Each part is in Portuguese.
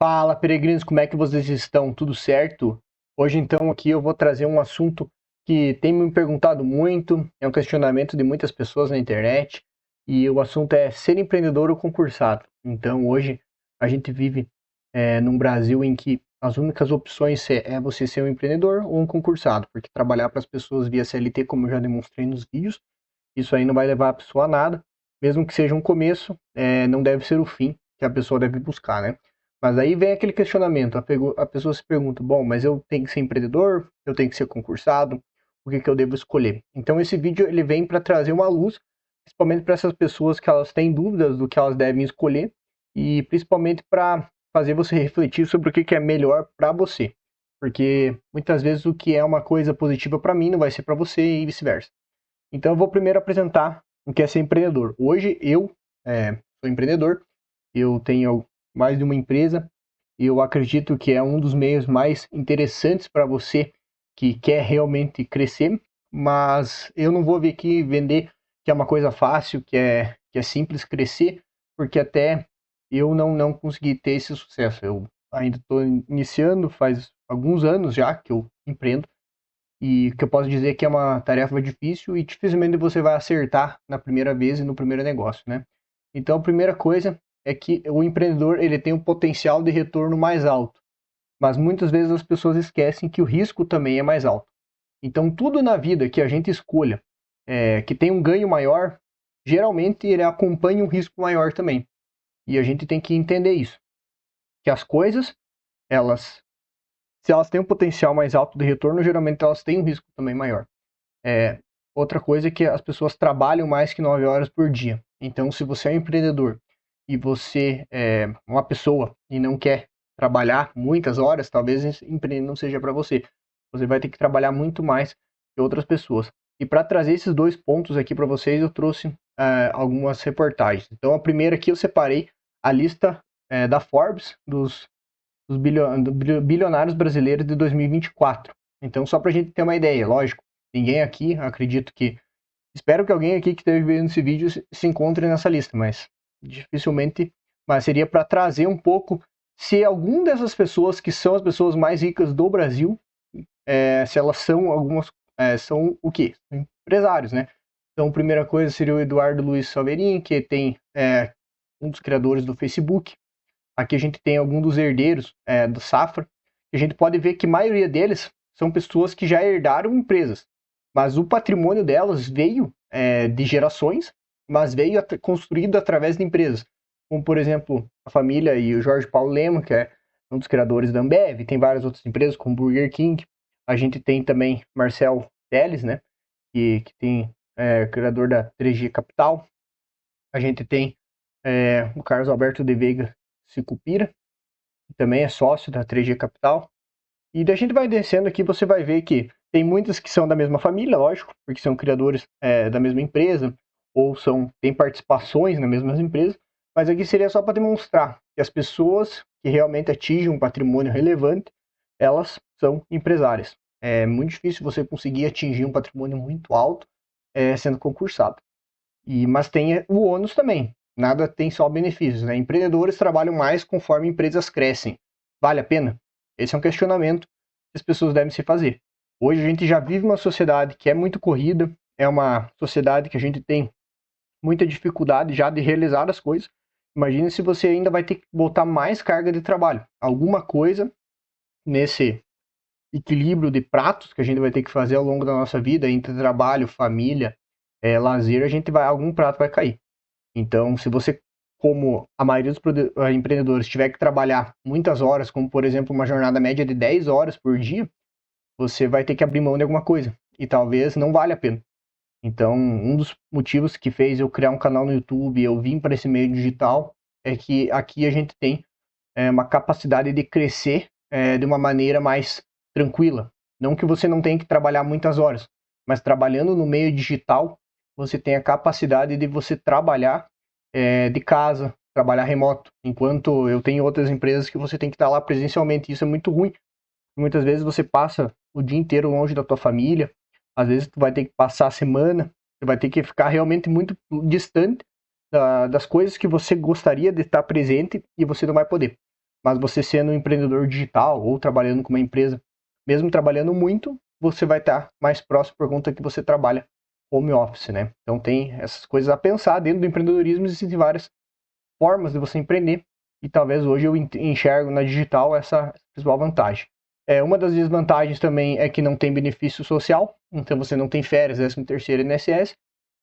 Fala, peregrinos, como é que vocês estão? Tudo certo? Hoje, então, aqui eu vou trazer um assunto que tem me perguntado muito, é um questionamento de muitas pessoas na internet, e o assunto é ser empreendedor ou concursado. Então, hoje, a gente vive num Brasil em que as únicas opções é você ser um empreendedor ou um concursado, porque trabalhar para as pessoas via CLT, como eu já demonstrei nos vídeos, isso aí não vai levar a pessoa a nada, mesmo que seja um começo, não deve ser o fim que a pessoa deve buscar, né? Mas aí vem aquele questionamento, a pessoa se pergunta, bom, mas eu tenho que ser empreendedor, eu tenho que ser concursado, o que eu devo escolher? Então esse vídeo ele vem para trazer uma luz, principalmente para essas pessoas que elas têm dúvidas do que elas devem escolher e principalmente para fazer você refletir sobre o que é melhor para você, porque muitas vezes o que é uma coisa positiva para mim não vai ser para você e vice-versa. Então eu vou primeiro apresentar o que é ser empreendedor. Hoje eu sou empreendedor, eu tenho mais de uma empresa e eu acredito que é um dos meios mais interessantes para você que quer realmente crescer, mas eu não vou vir aqui vender que é uma coisa fácil, que é simples crescer, porque até eu não consegui ter esse sucesso. Eu ainda estou iniciando, faz alguns anos já que eu empreendo, e que eu posso dizer que é uma tarefa difícil e dificilmente você vai acertar na primeira vez e no primeiro negócio, né? Então, a primeira coisa é que o empreendedor ele tem um potencial de retorno mais alto, mas muitas vezes as pessoas esquecem que o risco também é mais alto. Então, tudo na vida que a gente escolha, que tem um ganho maior, geralmente ele acompanha um risco maior também. E a gente tem que entender isso, que as coisas, elas, se elas têm um potencial mais alto de retorno, geralmente elas têm um risco também maior. É, outra coisa é que as pessoas trabalham mais que 9 horas por dia. Então, se você é um empreendedor e você é uma pessoa e não quer trabalhar muitas horas, talvez esse empreender não seja para você. Você vai ter que trabalhar muito mais que outras pessoas. E para trazer esses dois pontos aqui para vocês, eu trouxe algumas reportagens. Então, a primeira aqui eu separei a lista da Forbes dos bilionários brasileiros de 2024. Então, só para a gente ter uma ideia, lógico, ninguém aqui, acredito que, espero que alguém aqui que esteja vendo esse vídeo se encontre nessa lista, mas dificilmente, mas seria para trazer um pouco se algum dessas pessoas que são as pessoas mais ricas do Brasil, se elas são algumas, são o quê? Empresários, né? Então, a primeira coisa seria o Eduardo Luiz Salverin, que tem um dos criadores do Facebook. Aqui a gente tem alguns dos herdeiros do Safra, e a gente pode ver que a maioria deles são pessoas que já herdaram empresas, mas o patrimônio delas veio de gerações, mas veio construído através de empresas, como por exemplo a família e o Jorge Paulo Lema, que é um dos criadores da Ambev, tem várias outras empresas como Burger King, a gente tem também Marcel Teles, né, que tem criador da 3G Capital, a gente tem o Carlos Alberto de Veiga Sicupira, que também é sócio da 3G Capital. E da gente vai descendo aqui, você vai ver que tem muitas que são da mesma família, lógico, porque são criadores da mesma empresa, ou têm participações nas mesmas empresas, mas aqui seria só para demonstrar que as pessoas que realmente atingem um patrimônio relevante, elas são empresárias. É muito difícil você conseguir atingir um patrimônio muito alto sendo concursado. Mas tem o ônus também. Nada tem só benefícios, né? Empreendedores trabalham mais conforme empresas crescem. Vale a pena? Esse é um questionamento que as pessoas devem se fazer. Hoje a gente já vive uma sociedade que é muito corrida, é uma sociedade que a gente tem muita dificuldade já de realizar as coisas. Imagine se você ainda vai ter que botar mais carga de trabalho. Alguma coisa nesse equilíbrio de pratos que a gente vai ter que fazer ao longo da nossa vida, entre trabalho, família, lazer, algum prato vai cair. Então, se você, como a maioria dos empreendedores, tiver que trabalhar muitas horas, como por exemplo uma jornada média de 10 horas por dia, você vai ter que abrir mão de alguma coisa. E talvez não valha a pena. Então, um dos motivos que fez eu criar um canal no YouTube e eu vim para esse meio digital é que aqui a gente tem uma capacidade de crescer de uma maneira mais tranquila. Não que você não tenha que trabalhar muitas horas, mas trabalhando no meio digital, você tem a capacidade de você trabalhar de casa, trabalhar remoto. Enquanto eu tenho outras empresas que você tem que estar lá presencialmente. Isso é muito ruim. Muitas vezes você passa o dia inteiro longe da tua família, às vezes tu vai ter que passar a semana, você vai ter que ficar realmente muito distante das coisas que você gostaria de estar presente e você não vai poder. mas você sendo um empreendedor digital ou trabalhando com uma empresa, mesmo trabalhando muito, você vai estar mais próximo por conta que você trabalha home office, né? Então tem essas coisas a pensar dentro do empreendedorismo, existem várias formas de você empreender e talvez hoje eu enxergo na digital essa principal vantagem. Uma das desvantagens também é que não tem benefício social, então você não tem férias, 13º INSS,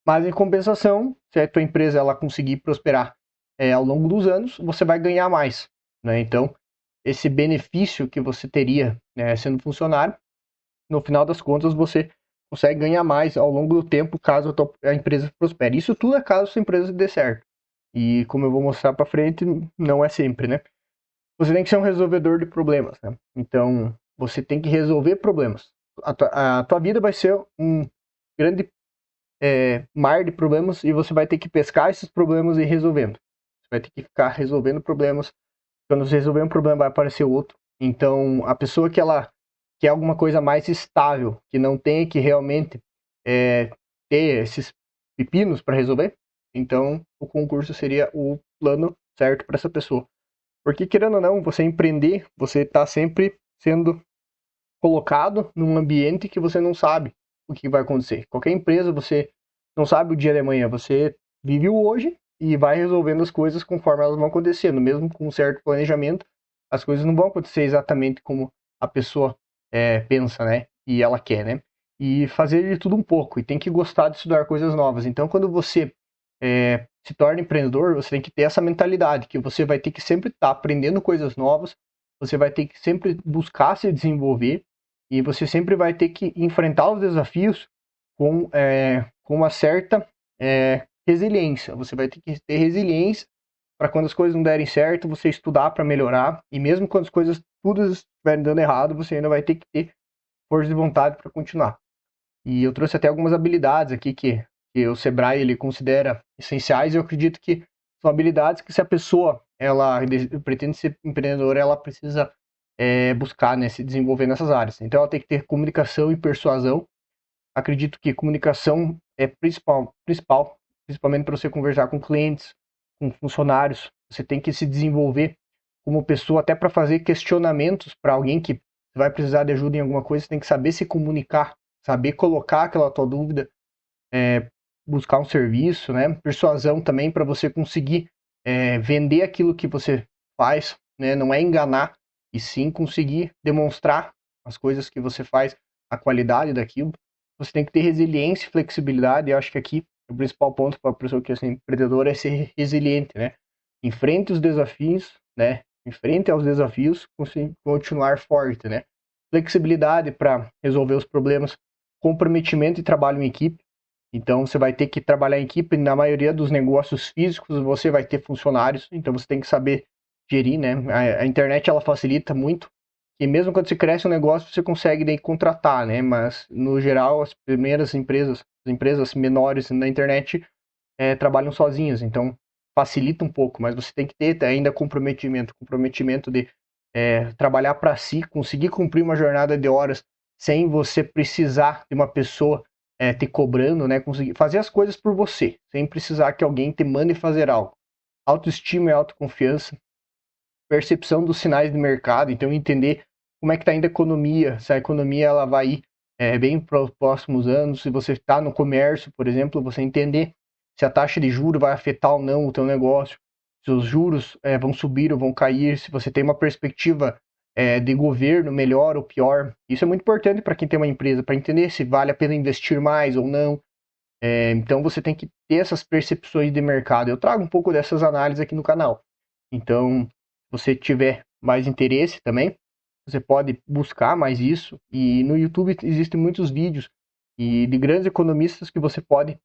mas em compensação, se a tua empresa ela conseguir prosperar ao longo dos anos, você vai ganhar mais, né? Então, esse benefício que você teria, né, sendo funcionário, no final das contas você consegue ganhar mais ao longo do tempo caso a empresa prospere. Isso tudo é caso a sua empresa dê certo. E como eu vou mostrar para frente, não é sempre, né? Você tem que ser um resolvedor de problemas, né? Então, você tem que resolver problemas. A tua vida vai ser um grande mar de problemas e você vai ter que pescar esses problemas e ir resolvendo. Você vai ter que ficar resolvendo problemas. Quando você resolver um problema, vai aparecer outro. Então, a pessoa que ela quer alguma coisa mais estável, que não tenha que realmente ter esses pepinos para resolver, então o concurso seria o plano certo para essa pessoa. Porque, querendo ou não, você empreender, você está sempre sendo colocado num ambiente que você não sabe o que vai acontecer. Qualquer empresa, você não sabe o dia de amanhã, você vive o hoje e vai resolvendo as coisas conforme elas vão acontecendo. Mesmo com um certo planejamento, as coisas não vão acontecer exatamente como a pessoa pensa, né? E ela quer, né? E fazer de tudo um pouco. E tem que gostar de estudar coisas novas. Então, quando você se torna empreendedor, você tem que ter essa mentalidade, que você vai ter que sempre estar aprendendo coisas novas, você vai ter que sempre buscar se desenvolver, e você sempre vai ter que enfrentar os desafios com uma certa resiliência. Você vai ter que ter resiliência para quando as coisas não derem certo, você estudar para melhorar, e mesmo quando as coisas tudo estiverem dando errado, você ainda vai ter que ter força de vontade para continuar. E eu trouxe até algumas habilidades aqui que o Sebrae ele considera essenciais, e eu acredito que são habilidades que se a pessoa ela pretende ser empreendedora, ela precisa buscar, né, se desenvolver nessas áreas. Então ela tem que ter comunicação e persuasão. Acredito que comunicação é principalmente para você conversar com clientes, com funcionários. Você tem que se desenvolver como pessoa, até para fazer questionamentos para alguém que vai precisar de ajuda em alguma coisa. Você tem que saber se comunicar, saber colocar aquela tua dúvida, buscar um serviço, né? Persuasão também para você conseguir vender aquilo que você faz, né? Não é enganar, e sim conseguir demonstrar as coisas que você faz, a qualidade daquilo. Você tem que ter resiliência e flexibilidade. Eu acho que aqui o principal ponto para a pessoa que é assim, empreendedora é ser resiliente, né? Enfrente os desafios, né? Enfrente aos desafios, continuar forte, né? Flexibilidade para resolver os problemas, comprometimento e trabalho em equipe. Então você vai ter que trabalhar em equipe. Na maioria dos negócios físicos você vai ter funcionários, então você tem que saber gerir, né? A internet ela facilita muito, e mesmo quando você cresce um negócio você consegue daí contratar, né? Mas no geral as primeiras empresas, as empresas menores na internet trabalham sozinhas, então facilita um pouco, mas você tem que ter ainda comprometimento de trabalhar para si, conseguir cumprir uma jornada de horas sem você precisar de uma pessoa te cobrando, né? Conseguir fazer as coisas por você, sem precisar que alguém te mande fazer algo. Autoestima e autoconfiança, percepção dos sinais de mercado, então entender como é que está indo a economia, se a economia ela vai ir bem para os próximos anos, se você está no comércio, por exemplo, você entender se a taxa de juros vai afetar ou não o teu negócio, se os juros vão subir ou vão cair, se você tem uma perspectiva de governo melhor ou pior. Isso é muito importante para quem tem uma empresa, para entender se vale a pena investir mais ou não. Então você tem que ter essas percepções de mercado. Eu trago um pouco dessas análises aqui no canal. Então, se você tiver mais interesse também, você pode buscar mais isso. E no YouTube existem muitos vídeos de grandes economistas que você pode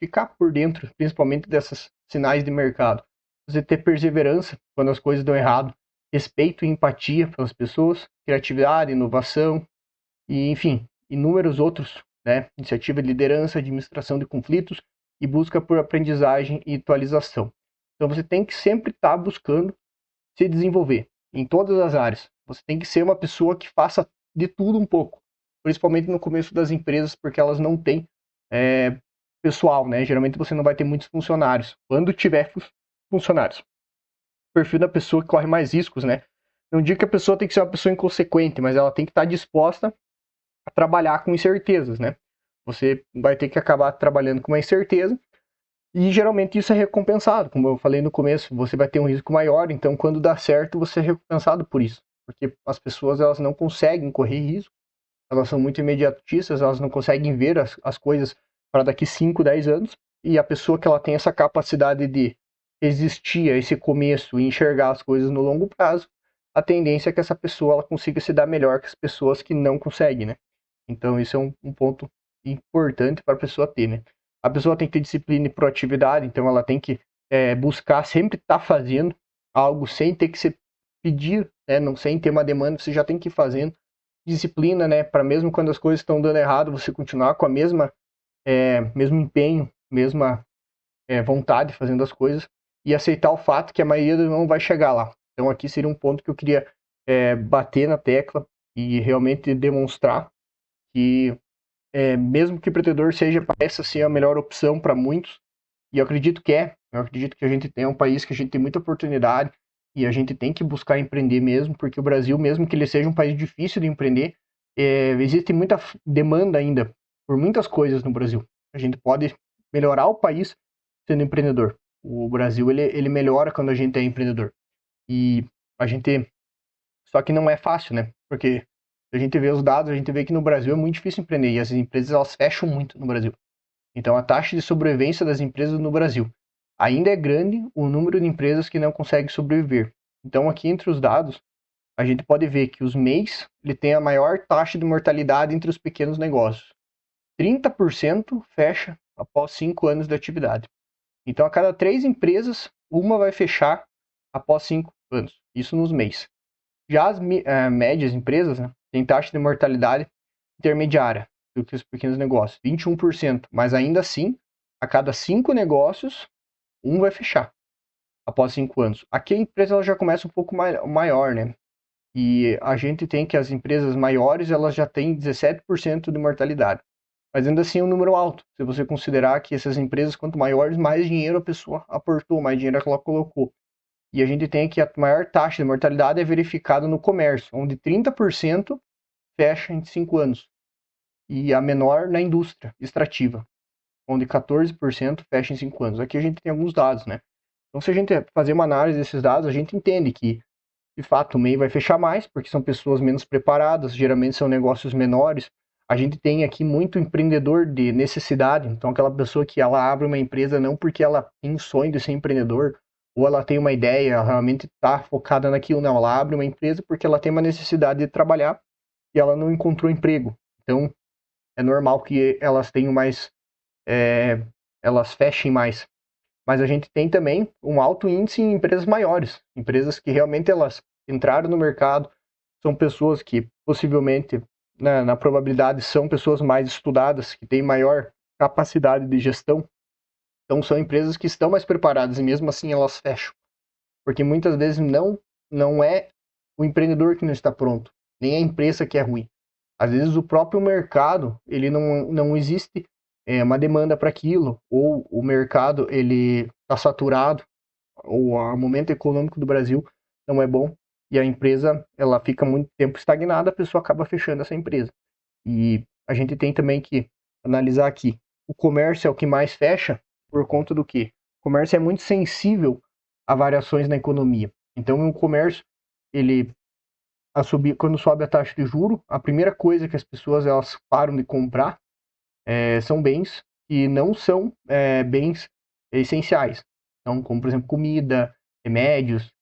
ficar por dentro, principalmente dessas sinais de mercado. Você ter perseverança quando as coisas dão errado, respeito e empatia pelas pessoas, criatividade, inovação e, enfim, inúmeros outros, né? Iniciativa de liderança, administração de conflitos e busca por aprendizagem e atualização. Então você tem que sempre estar buscando se desenvolver em todas as áreas. Você tem que ser uma pessoa que faça de tudo um pouco, principalmente no começo das empresas, porque elas não têm pessoal, né? Geralmente você não vai ter muitos funcionários. Quando tiver funcionários, perfil da pessoa que corre mais riscos, né? Não digo que a pessoa tem que ser uma pessoa inconsequente, mas ela tem que estar disposta a trabalhar com incertezas, né? Você vai ter que acabar trabalhando com uma incerteza e geralmente isso é recompensado. Como eu falei no começo, você vai ter um risco maior, então quando dá certo, você é recompensado por isso. Porque as pessoas elas não conseguem correr risco, elas são muito imediatistas, elas não conseguem ver as coisas para daqui 5, 10 anos, e a pessoa que ela tem essa capacidade de resistir a esse começo e enxergar as coisas no longo prazo, a tendência é que essa pessoa ela consiga se dar melhor que as pessoas que não conseguem, né? Então isso é um ponto importante para a pessoa ter, né? A pessoa tem que ter disciplina e proatividade, então ela tem que buscar sempre estar fazendo algo sem ter que se pedir, né? Não, sem ter uma demanda, você já tem que ir fazendo. Disciplina, né? Para mesmo quando as coisas estão dando errado, você continuar com a mesmo empenho, mesma vontade fazendo as coisas e aceitar o fato que a maioria não vai chegar lá. Então aqui seria um ponto que eu queria bater na tecla e realmente demonstrar que mesmo que o empreendedor pareça ser a melhor opção para muitos, e eu acredito que eu acredito que a gente tem um país que a gente tem muita oportunidade e a gente tem que buscar empreender mesmo, porque o Brasil, mesmo que ele seja um país difícil de empreender, existe muita demanda ainda por muitas coisas no Brasil. A gente pode melhorar o país sendo empreendedor. O Brasil, ele melhora quando a gente é empreendedor. E a gente... Só que não é fácil, né? Porque se a gente vê os dados, a gente vê que no Brasil é muito difícil empreender e as empresas elas fecham muito no Brasil. Então a taxa de sobrevivência das empresas no Brasil ainda é grande o número de empresas que não conseguem sobreviver. Então aqui entre os dados, a gente pode ver que os MEIs ele tem a maior taxa de mortalidade entre os pequenos negócios. 30% fecha após 5 anos de atividade. Então a cada 3 empresas, uma vai fechar após 5 anos. Isso nos MEIs. Já as médias empresas, né, têm taxa de mortalidade intermediária do que os pequenos negócios, 21%. Mas ainda assim, a cada 5 negócios, um vai fechar após 5 anos. Aqui a empresa ela já começa um pouco maior, né? E a gente tem que as empresas maiores elas já têm 17% de mortalidade. Mas ainda assim é um número alto. Se você considerar que essas empresas, quanto maiores, mais dinheiro a pessoa aportou, mais dinheiro ela colocou. E a gente tem que a maior taxa de mortalidade é verificada no comércio, onde 30% fecha em 5 anos. E a menor na indústria extrativa, onde 14% fecha em 5 anos. Aqui a gente tem alguns dados, né? Então, se a gente fazer uma análise desses dados, a gente entende que, de fato, o MEI vai fechar mais, porque são pessoas menos preparadas, geralmente são negócios menores. A gente tem aqui muito empreendedor de necessidade, então aquela pessoa que ela abre uma empresa não porque ela tem sonho de ser empreendedor, ou ela tem uma ideia, realmente está focada naquilo, não. Ela abre uma empresa porque ela tem uma necessidade de trabalhar e ela não encontrou emprego. Então, é normal que elas tenham mais, elas fechem mais. Mas a gente tem também um alto índice em empresas maiores, empresas que realmente elas entraram no mercado, são pessoas que possivelmente, na probabilidade, são pessoas mais estudadas, que têm maior capacidade de gestão. Então são empresas que estão mais preparadas e mesmo assim elas fecham. Porque muitas vezes não é o empreendedor que não está pronto, nem a empresa que é ruim. Às vezes o próprio mercado, ele não existe uma demanda para aquilo, ou o mercado ele está saturado, ou o momento econômico do Brasil não é bom, e a empresa ela fica muito tempo estagnada, a pessoa acaba fechando essa empresa. E a gente tem também que analisar aqui, o comércio é o que mais fecha, por conta do quê? O comércio é muito sensível a variações na economia. Então, o comércio, ele quando sobe a taxa de juro, a primeira coisa que as pessoas elas param de comprar são bens que não são bens essenciais. Então, como por exemplo comida, remédios,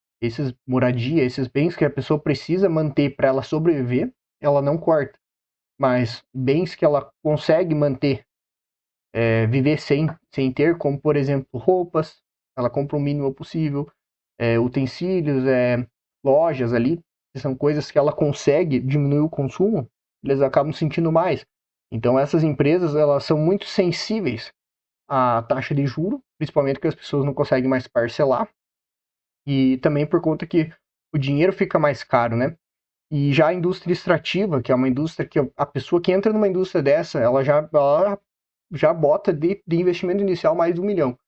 moradia, esses bens que a pessoa precisa manter para ela sobreviver, ela não corta. Mas bens que ela consegue manter, viver sem ter, como por exemplo roupas, ela compra o mínimo possível, utensílios, lojas ali, que são coisas que ela consegue diminuir o consumo, eles acabam sentindo mais. Então essas empresas elas são muito sensíveis à taxa de juro, principalmente porque as pessoas não conseguem mais parcelar, e também por conta que o dinheiro fica mais caro, né? E já a indústria extrativa, que é uma indústria que a pessoa que entra numa indústria dessa, ela já bota de investimento inicial mais de 1 milhão.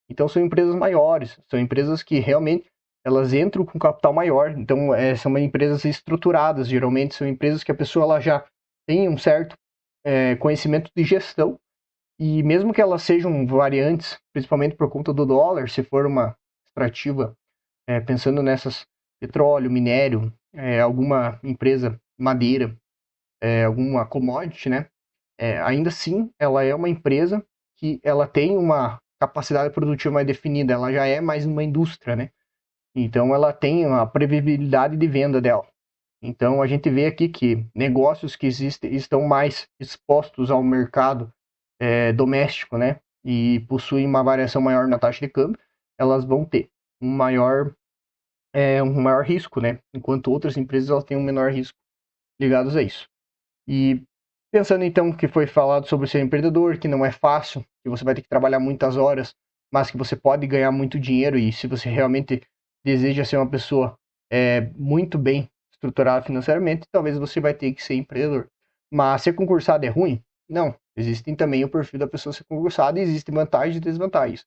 Então são empresas maiores, são empresas que realmente elas entram com capital maior. Então, são empresas estruturadas, geralmente são empresas que a pessoa ela já tem um certo conhecimento de gestão, e mesmo que elas sejam variantes, principalmente por conta do dólar, se for uma extrativa, pensando nessas petróleo, minério, alguma empresa madeira, alguma commodity, né? Ainda assim, ela é uma empresa que ela tem uma capacidade produtiva mais definida, ela já é mais uma indústria, né? Então, ela tem a previsibilidade de venda dela. Então, a gente vê aqui que negócios que existem estão mais expostos ao mercado doméstico, né? E possuem uma variação maior na taxa de câmbio, elas vão ter um maior risco, né? Enquanto outras empresas elas têm um menor risco ligados a isso. E pensando então que foi falado sobre ser empreendedor, que não é fácil, que você vai ter que trabalhar muitas horas, mas que você pode ganhar muito dinheiro, e se você realmente deseja ser uma pessoa muito bem estruturada financeiramente, talvez você vai ter que ser empreendedor. Mas ser concursado é ruim? Não. Existem também o perfil da pessoa ser concursada e existem vantagens e desvantagens.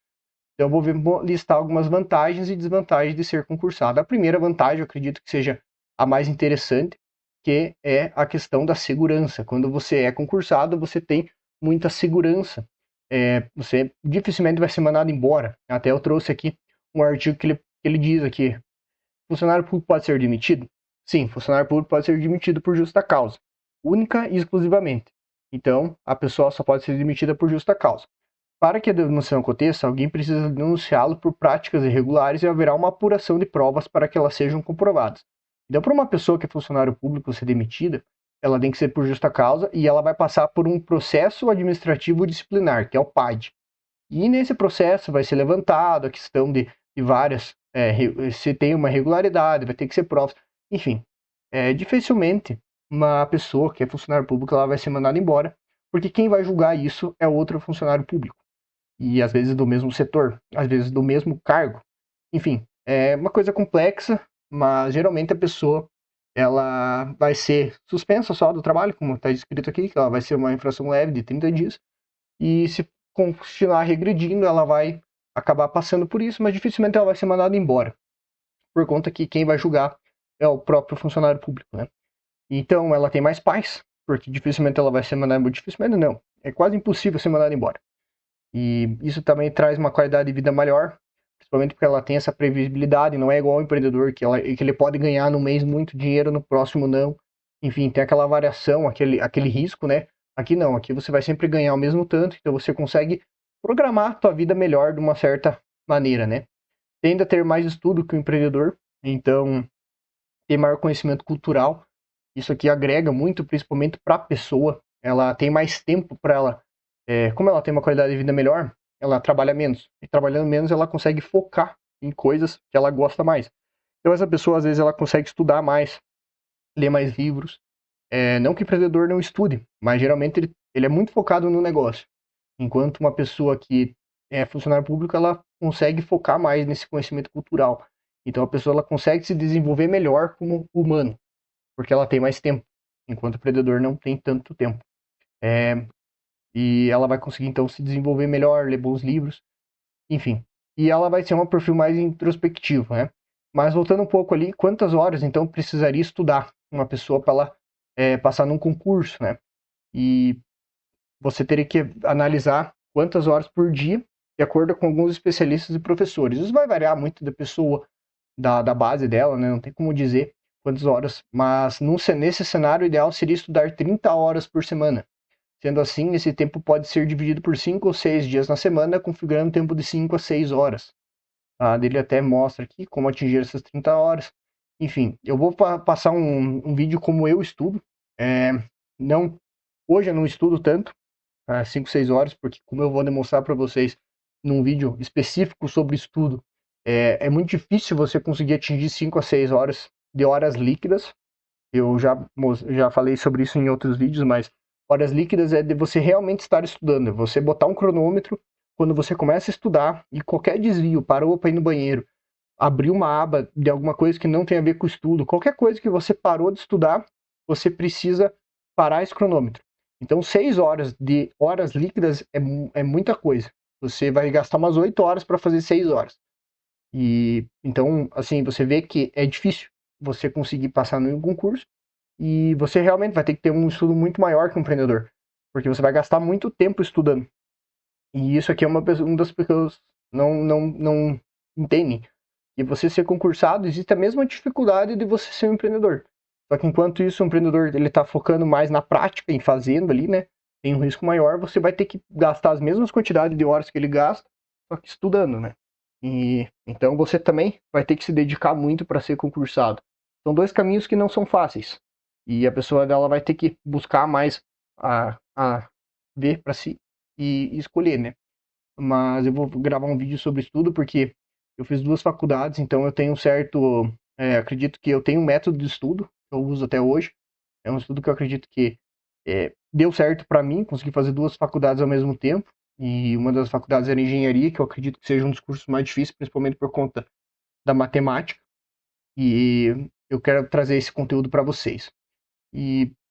Então eu vou listar algumas vantagens e desvantagens de ser concursado. A primeira vantagem, eu acredito que seja a mais interessante, que é a questão da segurança. Quando você é concursado, você tem muita segurança. Você dificilmente vai ser mandado embora. Até eu trouxe aqui um artigo que ele diz aqui: funcionário público pode ser demitido? Sim, funcionário público pode ser demitido por justa causa, única e exclusivamente. Então, a pessoa só pode ser demitida por justa causa. Para que a demissão aconteça, alguém precisa denunciá-lo por práticas irregulares e haverá uma apuração de provas para que elas sejam comprovadas. Então, para uma pessoa que é funcionário público ser demitida, ela tem que ser por justa causa e ela vai passar por um processo administrativo disciplinar, que é o PAD. E nesse processo vai ser levantado a questão de várias, se tem uma irregularidade, vai ter que ser provas, enfim. Dificilmente uma pessoa que é funcionário público ela vai ser mandada embora, porque quem vai julgar isso é outro funcionário público e às vezes do mesmo setor, às vezes do mesmo cargo. Enfim, é uma coisa complexa, mas geralmente a pessoa ela vai ser suspensa só do trabalho, como está escrito aqui, que ela vai ser uma infração leve de 30 dias, e se continuar regredindo, ela vai acabar passando por isso, mas dificilmente ela vai ser mandada embora, por conta que quem vai julgar é o próprio funcionário público, né? Então ela tem mais paz, porque dificilmente ela vai ser mandada embora, dificilmente não, é quase impossível ser mandada embora. E isso também traz uma qualidade de vida melhor, principalmente porque ela tem essa previsibilidade, não é igual ao empreendedor, que ele pode ganhar no mês muito dinheiro, no próximo não. Enfim, tem aquela variação, aquele risco, né? Aqui não, aqui você vai sempre ganhar o mesmo tanto, então você consegue programar a tua vida melhor de uma certa maneira, né? Tende a ter mais estudo que o empreendedor, então ter maior conhecimento cultural. Isso aqui agrega muito, principalmente para a pessoa. Ela tem mais tempo para ela. Como ela tem uma qualidade de vida melhor, ela trabalha menos. E trabalhando menos, ela consegue focar em coisas que ela gosta mais. Então, essa pessoa, às vezes, ela consegue estudar mais, ler mais livros. Não que o empreendedor não estude, mas geralmente ele é muito focado no negócio. Enquanto uma pessoa que é funcionário público, ela consegue focar mais nesse conhecimento cultural. Então, a pessoa ela consegue se desenvolver melhor como humano, porque ela tem mais tempo, enquanto o empreendedor não tem tanto tempo. E ela vai conseguir, então, se desenvolver melhor, ler bons livros, enfim. E ela vai ser um perfil mais introspectivo, né? Mas voltando um pouco ali, quantas horas, então, precisaria estudar uma pessoa para ela passar num concurso, né? E você teria que analisar quantas horas por dia, de acordo com alguns especialistas e professores. Isso vai variar muito da pessoa, da base dela, né? Não tem como dizer quantas horas, mas nesse cenário o ideal seria estudar 30 horas por semana. Sendo assim, esse tempo pode ser dividido por 5 ou 6 dias na semana, configurando um tempo de 5 a 6 horas. Ele até mostra aqui como atingir essas 30 horas. Enfim, eu vou passar um vídeo como eu estudo. Não, hoje eu não estudo tanto, 5, 6 horas, porque como eu vou demonstrar para vocês num vídeo específico sobre estudo, é muito difícil você conseguir atingir 5 a 6 horas de horas líquidas. Eu já falei sobre isso em outros vídeos, mas horas líquidas é de você realmente estar estudando, você botar um cronômetro quando você começa a estudar e qualquer desvio, parou para ir no banheiro, abriu uma aba de alguma coisa que não tem a ver com o estudo, qualquer coisa que você parou de estudar, você precisa parar esse cronômetro. Então, 6 horas de horas líquidas é muita coisa. Você vai gastar umas 8 horas para fazer 6 horas. E então, assim, você vê que é difícil você conseguir passar no concurso e você realmente vai ter que ter um estudo muito maior que um empreendedor, porque você vai gastar muito tempo estudando. E isso aqui é uma das pessoas não entendem. E você ser concursado, existe a mesma dificuldade de você ser um empreendedor. Só que enquanto isso, o empreendedor ele está focando mais na prática, em fazendo ali, né? Tem um risco maior, você vai ter que gastar as mesmas quantidades de horas que ele gasta, só que estudando, né? E então você também vai ter que se dedicar muito para ser concursado. São dois caminhos que não são fáceis. E a pessoa dela vai ter que buscar mais a ver para si e escolher, né? Mas eu vou gravar um vídeo sobre estudo porque eu fiz duas faculdades, então eu tenho um certo, acredito que eu tenho um método de estudo que eu uso até hoje. É um estudo que eu acredito que deu certo para mim, consegui fazer duas faculdades ao mesmo tempo. E uma das faculdades era engenharia, que eu acredito que seja um dos cursos mais difíceis, principalmente por conta da matemática. E eu quero trazer esse conteúdo para vocês.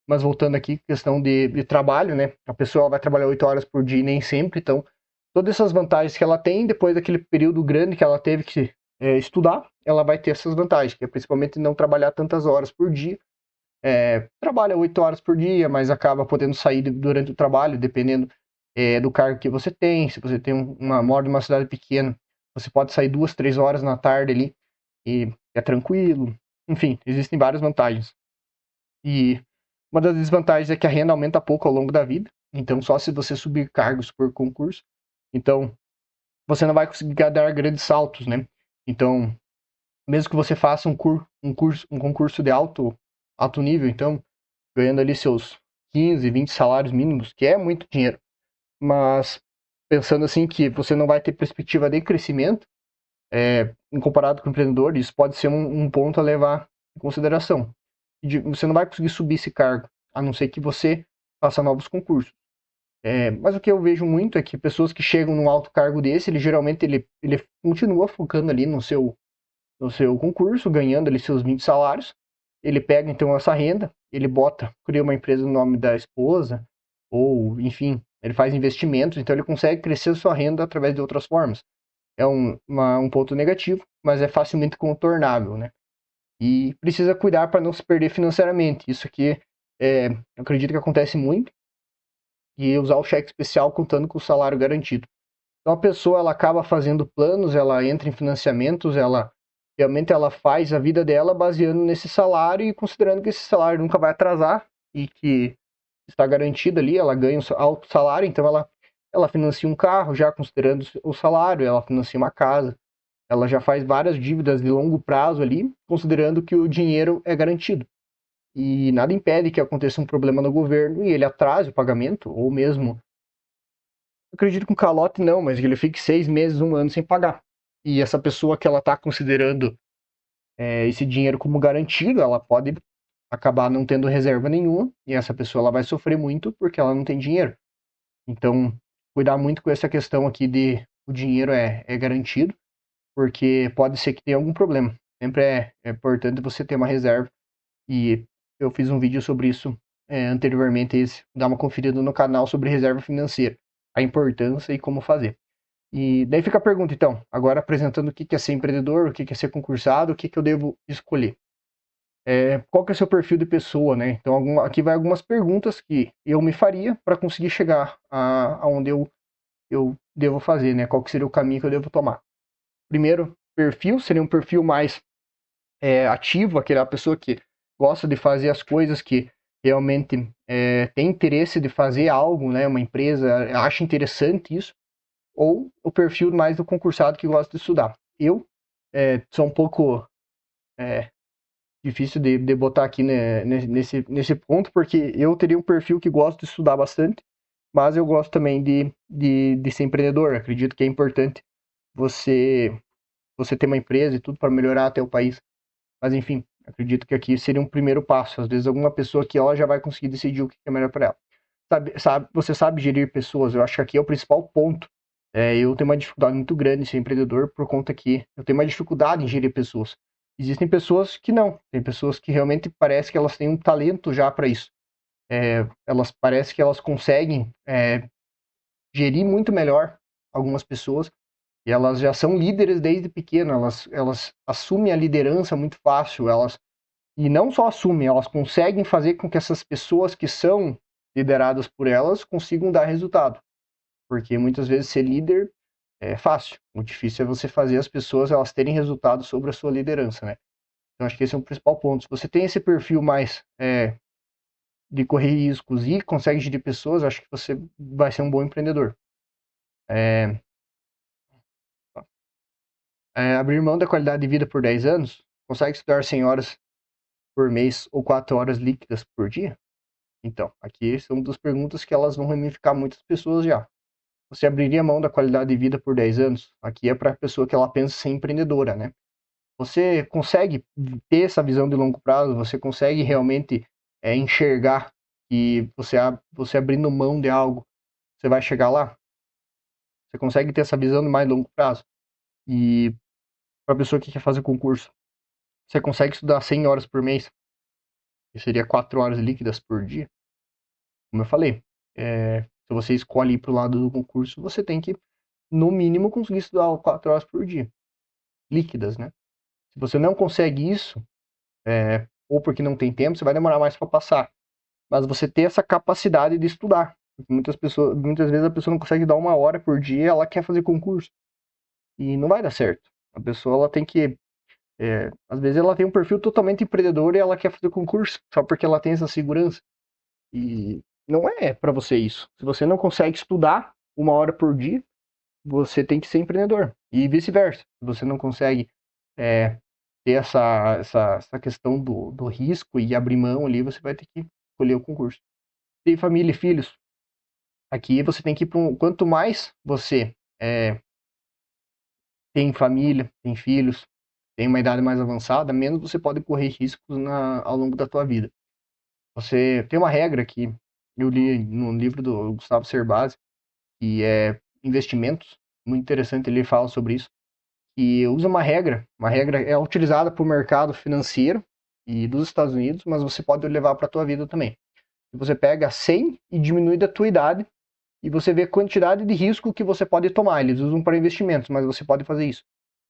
Mas voltando aqui, questão de trabalho, né? A pessoa vai trabalhar 8 horas por dia e nem sempre, então todas essas vantagens que ela tem, depois daquele período grande que ela teve que estudar, ela vai ter essas vantagens, que é principalmente não trabalhar tantas horas por dia. Trabalha 8 horas por dia, mas acaba podendo sair durante o trabalho, dependendo do cargo que você tem. Se você tem mora numa cidade pequena, você pode sair 2, 3 horas na tarde ali e é tranquilo. Enfim, existem várias vantagens. E uma das desvantagens é que a renda aumenta pouco ao longo da vida. Então, só se você subir cargos por concurso. Então, você não vai conseguir dar grandes saltos, né? Então, mesmo que você faça um concurso de alto nível, então, ganhando ali seus 15, 20 salários mínimos, que é muito dinheiro, mas pensando assim que você não vai ter perspectiva de crescimento, em comparado com o empreendedor, isso pode ser um ponto a levar em consideração. Você não vai conseguir subir esse cargo, a não ser que você faça novos concursos. Mas o que eu vejo muito é que pessoas que chegam num alto cargo desse, ele continua focando ali no seu concurso, ganhando ali seus 20 salários. Ele pega então essa renda, ele cria uma empresa no nome da esposa, ou enfim, ele faz investimentos, então ele consegue crescer sua renda através de outras formas. É um ponto negativo, mas é facilmente contornável, né? E precisa cuidar para não se perder financeiramente. Isso aqui eu acredito que acontece muito, e usar o cheque especial contando com o salário garantido. Então a pessoa ela acaba fazendo planos, ela entra em financiamentos, ela realmente ela faz a vida dela baseando nesse salário e considerando que esse salário nunca vai atrasar e que está garantido ali, ela ganha um alto salário, então ela financia um carro já considerando o salário, ela financia uma casa, ela já faz várias dívidas de longo prazo ali, considerando que o dinheiro é garantido. E nada impede que aconteça um problema no governo e ele atrase o pagamento, ou mesmo, acredito que um calote não, mas ele fique 6 meses, um ano sem pagar. E essa pessoa que ela está considerando esse dinheiro como garantido, ela pode acabar não tendo reserva nenhuma, e essa pessoa ela vai sofrer muito porque ela não tem dinheiro. Então, cuidar muito com essa questão aqui de o dinheiro é garantido, porque pode ser que tenha algum problema. Sempre é importante você ter uma reserva. E eu fiz um vídeo sobre isso anteriormente, dá uma conferida no canal sobre reserva financeira, a importância e como fazer. E daí fica a pergunta, então, agora apresentando o que é ser empreendedor, o que é ser concursado, o que eu devo escolher. Qual que é o seu perfil de pessoa, né? Então, aqui vai algumas perguntas que eu me faria para conseguir chegar aonde eu devo fazer, né? Qual que seria o caminho que eu devo tomar. Primeiro, perfil seria um perfil mais ativo, aquela pessoa que gosta de fazer as coisas, que realmente tem interesse de fazer algo, né? Uma empresa acha interessante isso, ou o perfil mais do concursado que gosta de estudar. Eu sou um pouco difícil de botar aqui, né, nesse ponto, porque eu teria um perfil que gosta de estudar bastante, mas eu gosto também de ser empreendedor. Acredito que é importante você, você ter uma empresa e tudo para melhorar até o país. Mas enfim, acredito que aqui seria um primeiro passo. Às vezes alguma pessoa aqui ela já vai conseguir decidir o que é melhor para ela. Você sabe gerir pessoas, eu acho que aqui é o principal ponto. Eu tenho uma dificuldade muito grande em ser empreendedor por conta que eu tenho uma dificuldade em gerir pessoas. Existem pessoas que não, tem pessoas que realmente parece que elas têm um talento já para isso. Elas parece que elas conseguem gerir muito melhor algumas pessoas E elas já são líderes desde pequena, elas assumem a liderança muito fácil, e não só assumem, elas conseguem fazer com que essas pessoas que são lideradas por elas consigam dar resultado. Porque muitas vezes ser líder é fácil, o difícil é você fazer as pessoas elas terem resultado sobre a sua liderança, né? Então acho que esse é o principal ponto. Se você tem esse perfil mais de correr riscos e consegue gerir pessoas, acho que você vai ser um bom empreendedor. Abrir mão da qualidade de vida por 10 anos, consegue estudar 100 horas por mês ou 4 horas líquidas por dia? Então, aqui são duas perguntas que elas vão ramificar muitas pessoas já. Você abriria mão da qualidade de vida por 10 anos? Aqui é para a pessoa que ela pensa ser empreendedora, né? Você consegue ter essa visão de longo prazo? Você consegue realmente enxergar que você abrindo mão de algo, você vai chegar lá? Você consegue ter essa visão de mais longo prazo? E para a pessoa que quer fazer concurso, você consegue estudar 100 horas por mês, que seria 4 horas líquidas por dia? Como eu falei, se você escolhe ir para o lado do concurso, você tem que, no mínimo, conseguir estudar 4 horas por dia, líquidas, né? Se você não consegue isso, ou porque não tem tempo, você vai demorar mais para passar. Mas você ter essa capacidade de estudar. Porque muitas vezes a pessoa não consegue dar 1 hora por dia, ela quer fazer concurso. E não vai dar certo. A pessoa ela tem que às vezes ela tem um perfil totalmente empreendedor e ela quer fazer concurso só porque ela tem essa segurança. E não é para você isso. Se você não consegue estudar 1 hora por dia, você tem que ser empreendedor. E vice-versa. Se você não consegue ter essa questão do risco e abrir mão ali, você vai ter que escolher o concurso. Tem família e filhos. Aqui você tem que ir para quanto mais você tem família, tem filhos, tem uma idade mais avançada, menos você pode correr riscos ao longo da tua vida. Você tem uma regra que eu li no livro do Gustavo Cerbasi, que é investimentos, muito interessante, ele fala sobre isso, e usa uma regra é utilizada para o mercado financeiro e dos Estados Unidos, mas você pode levar para a tua vida também. Você pega 100 e diminui da tua idade, e você vê a quantidade de risco que você pode tomar. Eles usam para investimentos, mas você pode fazer isso.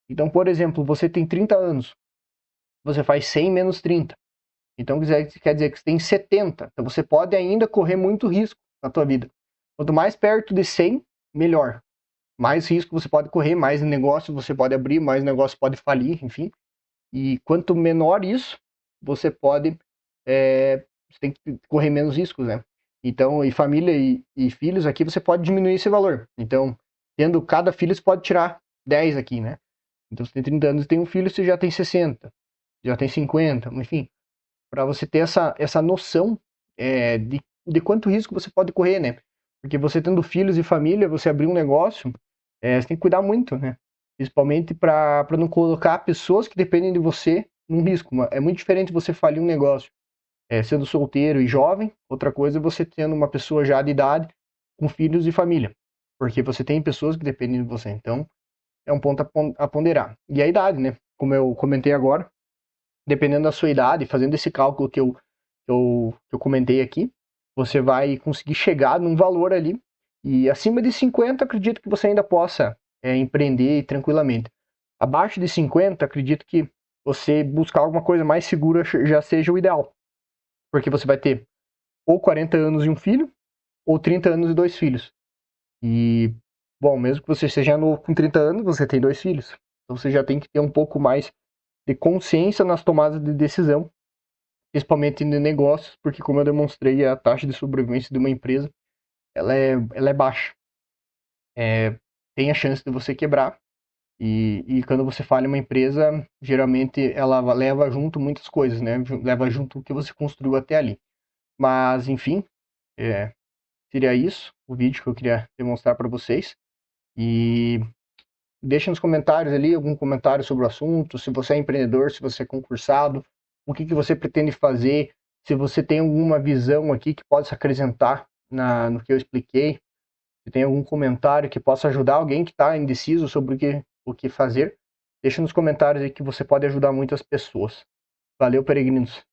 Então, por exemplo, você tem 30 anos, você faz 100 menos 30. Então quer dizer que você tem 70. Então você pode ainda correr muito risco na tua vida. Quanto mais perto de 100, melhor. Mais risco você pode correr, mais negócio você pode abrir, mais negócio pode falir, enfim. E quanto menor isso, você pode... você tem que correr menos riscos, né? Então, e família e filhos aqui, você pode diminuir esse valor. Então, tendo cada filho, você pode tirar 10 aqui, né? Então, você tem 30 anos e tem um filho, você já tem 60, já tem 50, enfim. Para você ter essa noção de quanto risco você pode correr, né? Porque você tendo filhos e família, você abrir um negócio, você tem que cuidar muito, né? Principalmente para não colocar pessoas que dependem de você num risco. É muito diferente você falir um negócio sendo solteiro e jovem, outra coisa é você tendo uma pessoa já de idade, com filhos e família. Porque você tem pessoas que dependem de você. Então, é um ponto a ponderar. E a idade, né? Como eu comentei agora, dependendo da sua idade, fazendo esse cálculo que eu comentei aqui, você vai conseguir chegar num valor ali, e acima de 50, acredito que você ainda possa empreender tranquilamente. Abaixo de 50, acredito que você buscar alguma coisa mais segura já seja o ideal, porque você vai ter ou 40 anos e um filho, ou 30 anos e 2 filhos. E, bom, mesmo que você seja novo com 30 anos, você tem 2 filhos. Então você já tem que ter um pouco mais de consciência nas tomadas de decisão, principalmente em negócios, porque como eu demonstrei, a taxa de sobrevivência de uma empresa, ela é baixa. Tem a chance de você quebrar, e quando você falha uma empresa, geralmente ela leva junto muitas coisas, né? Leva junto o que você construiu até ali. Mas, enfim, seria isso, o vídeo que eu queria demonstrar para vocês. E deixa nos comentários ali algum comentário sobre o assunto, se você é empreendedor, se você é concursado, o que você pretende fazer, se você tem alguma visão aqui que possa acrescentar no que eu expliquei, se tem algum comentário que possa ajudar alguém que está indeciso sobre o que fazer, deixa nos comentários aí que você pode ajudar muitas pessoas. Valeu, peregrinos!